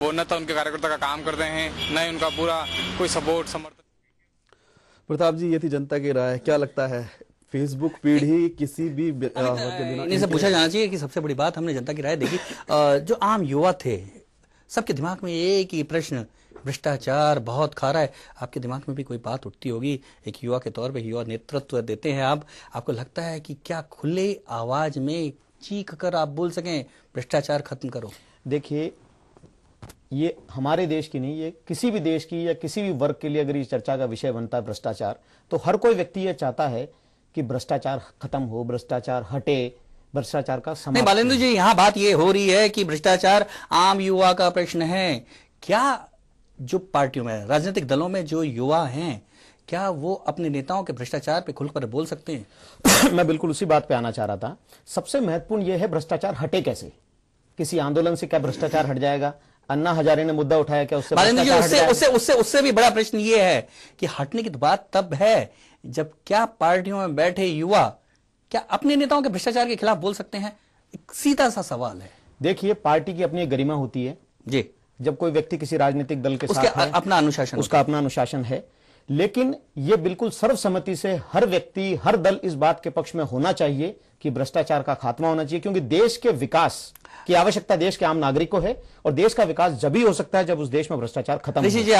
वो न तो उनके कार्यकर्ता का काम करते हैं, न ही उनका पूरा कोई सपोर्ट समर्थन। प्रताप जी, ये थी जनता की राय। क्या लगता है, फेसबुक पीढ़ी किसी भी इन्हीं से पूछा जाना चाहिए कि सबसे बड़ी बात, हमने जनता की राय देखी, जो आम युवा थे सबके दिमाग में एक ही प्रश्न, भ्रष्टाचार बहुत खा रहा है। आपके दिमाग में भी कोई बात उठती होगी, एक युवा के तौर पे, युवा नेतृत्व देते हैं आप, आपको लगता है कि क्या खुले आवाज में चीख कर आप बोल सकें भ्रष्टाचार खत्म करो? देखिए, ये हमारे देश की नहीं, ये किसी भी देश की या किसी भी वर्ग के लिए अगर ये चर्चा का विषय बनता है भ्रष्टाचार, तो हर कोई व्यक्ति ये चाहता है कि भ्रष्टाचार खत्म हो, भ्रष्टाचार हटे, भ्रष्टाचार का समाप्त। बालेंद्र जी, यहाँ बात ये हो रही है कि भ्रष्टाचार आम युवा का प्रश्न है। क्या जो पार्टियों में, राजनीतिक दलों में जो युवा हैं, क्या वो अपने नेताओं के भ्रष्टाचार पे खुलकर बोल सकते हैं? मैं बिल्कुल उसी बात पे आना चाह रहा था। सबसे महत्वपूर्ण यह है भ्रष्टाचार हटे कैसे। किसी आंदोलन से क्या भ्रष्टाचार हट जाएगा? अन्ना हजारे ने मुद्दा उठाया, क्या उससे उससे भी बड़ा प्रश्न ये है कि हटने की तो बात तब है जब क्या पार्टियों में बैठे युवा क्या अपने नेताओं के भ्रष्टाचार के खिलाफ बोल सकते हैं? एक सीधा सा सवाल है। देखिए, पार्टी की अपनी गरिमा होती है जी। जब कोई व्यक्ति किसी राजनीतिक दल के साथ है, अपना अनुशासन, उसका अपना अनुशासन है। लेकिन यह बिल्कुल सर्वसम्मति से हर व्यक्ति, हर दल इस बात के पक्ष में होना चाहिए कि भ्रष्टाचार का खात्मा होना चाहिए, क्योंकि देश के विकास की आवश्यकता देश के आम नागरिक को है, और देश का विकास जब ही हो सकता है जब उस देश में भ्रष्टाचार खत्म हो। जी,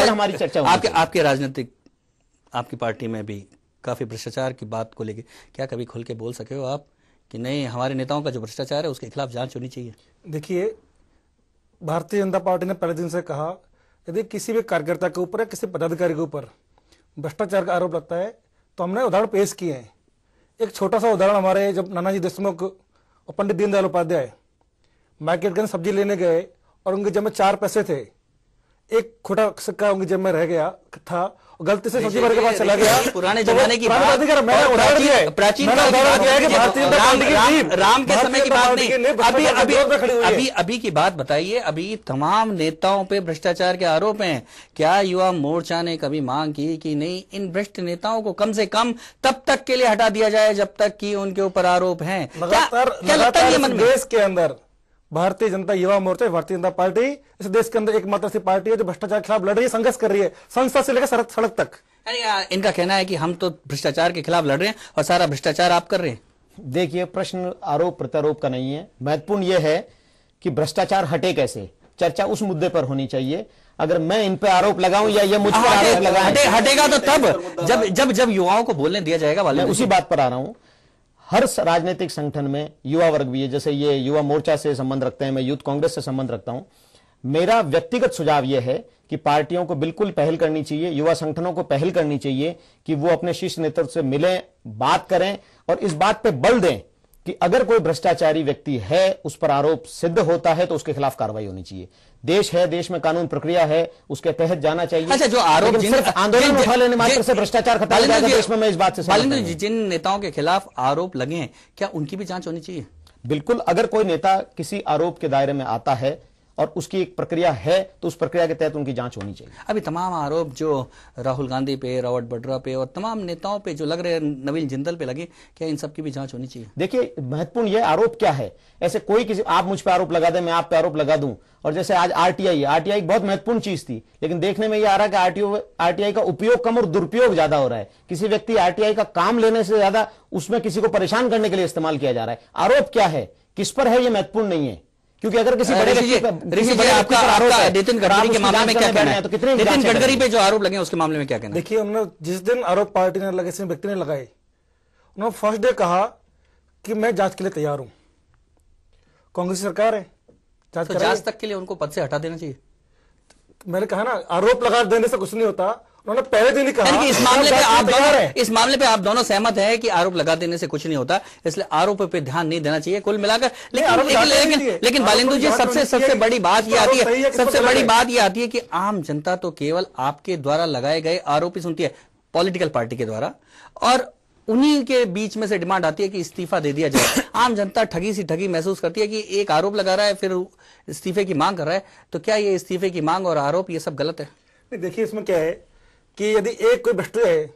हमारी चर्चा, आपके राजनीतिक, आपकी पार्टी में भी काफी भ्रष्टाचार की बात को लेकर क्या कभी खुल के बोल सके हो आप कि नहीं, हमारे नेताओं का जो भ्रष्टाचार है उसके खिलाफ जांच होनी चाहिए? देखिए, भारतीय जनता पार्टी ने पहले दिन से कहा, यदि किसी भी कार्यकर्ता के ऊपर या किसी पदाधिकारी के ऊपर भ्रष्टाचार का आरोप लगता है तो हमने उदाहरण पेश किए हैं। एक छोटा सा उदाहरण, हमारे जब नानाजी देशमुख और पंडित दीनदयाल उपाध्याय मार्केट के सब्जी लेने गए और उनके जेब में 4 पैसे थे, एक खोटा सिक्का उनकी जेब में रह गया था, गलती से सब्जी वाले के पास चला गया। पुराने जमाने की बात, प्राचीन राम के समय की बात नहीं, अभी की बात बताइए। अभी तमाम नेताओं पे भ्रष्टाचार के आरोप हैं। क्या युवा मोर्चा ने कभी मांग की कि नहीं, इन भ्रष्ट नेताओं को कम से कम तब तक के लिए हटा दिया जाए जब तक कि उनके ऊपर आरोप हैं? क्या लगता है मन में? देश के अंदर भारतीय जनता युवा मोर्चा, भारतीय जनता पार्टी इस देश के अंदर एकमात्र सी पार्टी है जो भ्रष्टाचार के खिलाफ लड़ रही है, संघर्ष कर रही है, संसद से लेकर सड़क तक। इनका कहना है कि हम तो भ्रष्टाचार के खिलाफ लड़ रहे हैं और सारा भ्रष्टाचार आप कर रहे हैं। देखिए, प्रश्न आरोप प्रत्यारोप का नहीं है, महत्वपूर्ण यह है कि भ्रष्टाचार हटे कैसे। चर्चा उस मुद्दे पर होनी चाहिए। अगर मैं इन पे आरोप लगाऊं या ये मुझ पर आरोप लगाएं, हटेगा तो तब जब युवाओं को बोलने दिया जाएगा। मैं उसी बात पर आ रहा हूं। हर राजनीतिक संगठन में युवा वर्ग भी है, जैसे ये युवा मोर्चा से संबंध रखते हैं, मैं यूथ कांग्रेस से संबंध रखता हूं। मेरा व्यक्तिगत सुझाव यह है कि पार्टियों को बिल्कुल पहल करनी चाहिए, युवा संगठनों को पहल करनी चाहिए कि वो अपने शीर्ष नेतृत्व से मिलें, बात करें और इस बात पे बल दें कि अगर कोई भ्रष्टाचारी व्यक्ति है, उस पर आरोप सिद्ध होता है तो उसके खिलाफ कार्रवाई होनी चाहिए। देश है, देश में कानून प्रक्रिया है, उसके तहत जाना चाहिए। अच्छा, जो आरोप आंदोलन उठा लेने मात्र से भ्रष्टाचार खत्म हो जाएगा देश में, मैं इस बात से सहमत हूं। जिन नेताओं के खिलाफ आरोप लगे हैं, क्या उनकी भी जांच होनी चाहिए? बिल्कुल। अगर कोई नेता किसी आरोप के दायरे में आता है और उसकी एक प्रक्रिया है तो उस प्रक्रिया के तहत उनकी जांच होनी चाहिए। अभी तमाम आरोप जो राहुल गांधी पे, रॉबर्ट वड्रा पे और तमाम नेताओं पे जो लग रहे हैं, नवीन जिंदल पे लगे, क्या इन सब की भी जांच होनी चाहिए? देखिए, महत्वपूर्ण ये आरोप क्या है। ऐसे कोई किसी, आप मुझ पे आरोप लगा दे, मैं आप पे आरोप लगा दूं, और जैसे आज आरटीआई है, आरटीआई बहुत महत्वपूर्ण चीज थी, लेकिन देखने में ये आ रहा है कि आरटीआई का उपयोग कम और दुरुपयोग ज्यादा हो रहा है। किसी व्यक्ति आरटीआई का काम लेने से ज्यादा उसमें किसी को परेशान करने के लिए इस्तेमाल किया जा रहा है। आरोप क्या है, किस पर है, ये महत्वपूर्ण नहीं है, क्योंकि अगर किसी बड़े नितिन गडकरी के मामले में क्या कहना है? तो कितने नितिन गडकरी पे जो आरोप लगे उसके मामले में क्या कहना है? देखिए, उन्होंने जिस दिन आरोप पार्टी ने लगे, किसी व्यक्ति ने लगाए, उन्होंने फर्स्ट डे कहा कि मैं जांच के लिए तैयार हूं। कांग्रेस सरकार है, जांच तक के लिए उनको पद से हटा देना चाहिए। मैंने कहा ना, आरोप लगा देने से कुछ नहीं होता। उन्होंने पहले दिन ही कहा कि इस मामले पे आप दोनों सहमत हैं कि आरोप लगा देने से कुछ नहीं होता, इसलिए आरोप पे ध्यान नहीं देना चाहिए कुल मिलाकर। लेकिन बालेंद्र जी, सबसे बड़ी बात ये आती है, सबसे बड़ी बात ये आती है कि आम जनता तो केवल आपके द्वारा लगाए गए आरोप ही सुनती है, पॉलिटिकल पार्टी के द्वारा, और उन्हीं के बीच में से डिमांड आती है कि इस्तीफा दे दिया जाए। आम जनता ठगी सी ठगी महसूस करती है कि एक आरोप लगा रहा है, फिर इस्तीफे की मांग कर रहा है। तो क्या ये इस्तीफे की मांग और आरोप ये सब गलत है? देखिए, इसमें क्या है कि यदि एक कोई भ्रष्ट है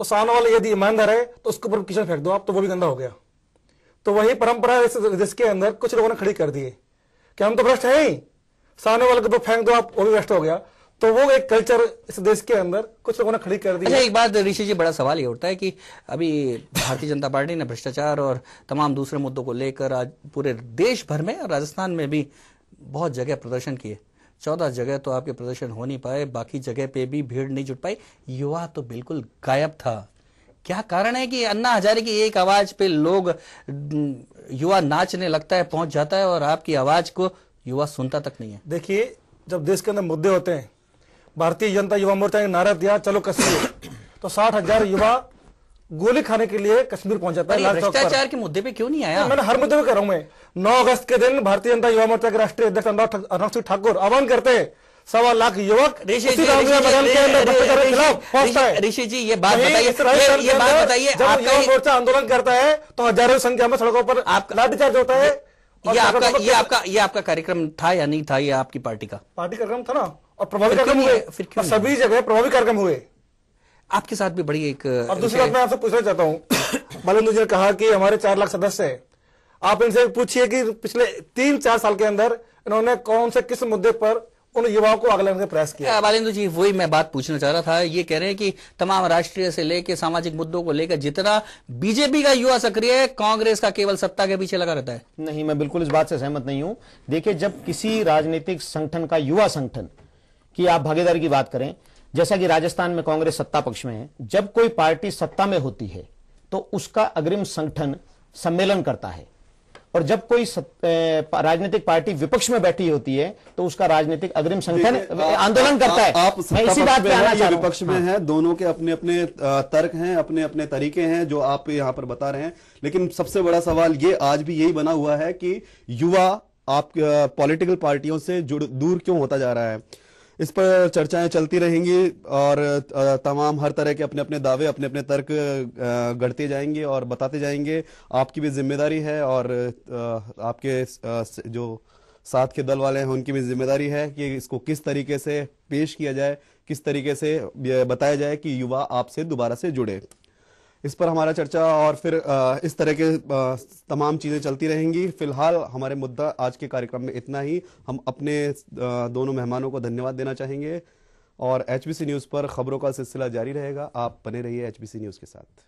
तो सामने वाले यदि ईमानदार है तो उसके ऊपर किचन फेंक दो आप, तो वो भी गंदा हो गया। तो वही परंपरा जिसके अंदर कुछ लोगों ने खड़ी कर दी है कि हम तो भ्रष्ट हैं ही, सामने वाले को तो फेंक दो आप, वो भी भ्रष्ट हो गया। तो वो एक कल्चर इस देश के अंदर कुछ लोगों ने खड़ी कर दी। अच्छा, एक बात ऋषि जी, बड़ा सवाल ये उठता है कि अभी भारतीय जनता पार्टी ने भ्रष्टाचार और तमाम दूसरे मुद्दों को लेकर आज पूरे देश भर में और राजस्थान में भी बहुत जगह प्रदर्शन किए। 14 जगह तो आपके प्रदर्शन हो नहीं पाए, बाकी जगह पे भी भीड़ नहीं जुट पाई, युवा तो बिल्कुल गायब था। क्या कारण है कि अन्ना हजारे की एक आवाज पे लोग, युवा नाचने लगता है, पहुंच जाता है, और आपकी आवाज को युवा सुनता तक नहीं है? देखिए, जब देश के अंदर मुद्दे होते हैं, भारतीय जनता युवा मोर्चा ने नारा दिया चलो कश्मीर, तो 60,000 युवा गोली खाने के लिए कश्मीर पहुंच जाता है। भ्रष्टाचार के मुद्दे पे क्यों नहीं आया? मैंने हर मुद्दे पे कर रहा हूं मैं। 9 अगस्त के दिन भारतीय जनता युवा मोर्चा के राष्ट्रीय अध्यक्ष अनुराग सिंह ठाकुर आह्वान करते हैं, 1.25 लाख युवक ऋषि जी, ये बात बताइए, जब युवा मोर्चा आंदोलन करता है तो हजारों की संख्या में सड़कों पर लाठीचार्ज होता है। ये आपका कार्यक्रम था या नहीं था? ये आपकी पार्टी का कार्यक्रम था ना, और प्रभावी कार्यक्रम हुए, फिर सभी जगह प्रभावी कार्यक्रम हुए। आपके साथ भी बड़ी एक, और दूसरी बात मैं आपसे पूछना चाहता हूँ, बालेंद्र जी ने कहा कि हमारे 4 लाख सदस्य है, आप इनसे पूछिए कि पिछले 3-4 साल के अंदर इन्होंने कौन से किस मुद्दे पर उन युवाओं को आगे लाने का प्रयास किया? बालेंद्र जी, वही मैं बात पूछना चाह रहा था। ये कह रहे हैं कि तमाम राष्ट्रीय से लेकर सामाजिक मुद्दों को लेकर जितना बीजेपी का युवा सक्रिय है, कांग्रेस का केवल सत्ता के पीछे लगा रहता है। नहीं, मैं बिल्कुल इस बात से सहमत नहीं हूं। देखिए, जब किसी राजनीतिक संगठन का, युवा संगठन की आप भागीदारी की बात करें, जैसा कि राजस्थान में कांग्रेस सत्ता पक्ष में है, जब कोई पार्टी सत्ता में होती है तो उसका अग्रिम संगठन सम्मेलन करता है, और जब कोई राजनीतिक पार्टी विपक्ष में बैठी होती है तो उसका राजनीतिक अग्रिम संगठन आंदोलन करता है। आप मैं इसी बात पे आना चाह रहा हूं। विपक्ष में है, दोनों के अपने अपने तर्क हैं, अपने अपने तरीके हैं जो आप यहाँ पर बता रहे हैं, लेकिन सबसे बड़ा सवाल ये आज भी यही बना हुआ है कि युवा आप पॉलिटिकल पार्टियों से दूर क्यों होता जा रहा है। इस पर चर्चाएं चलती रहेंगी और तमाम हर तरह के अपने अपने दावे, अपने अपने तर्क गढ़ते जाएंगे और बताते जाएंगे। आपकी भी जिम्मेदारी है और आपके जो साथ के दल वाले हैं उनकी भी जिम्मेदारी है कि इसको किस तरीके से पेश किया जाए, किस तरीके से बताया जाए कि युवा आपसे दोबारा से जुड़े। इस पर हमारा चर्चा और फिर इस तरह के तमाम चीज़ें चलती रहेंगी। फिलहाल हमारे मुद्दा आज के कार्यक्रम में इतना ही। हम अपने दोनों मेहमानों को धन्यवाद देना चाहेंगे और HBC न्यूज़ पर खबरों का सिलसिला जारी रहेगा। आप बने रहिए HBC न्यूज़ के साथ।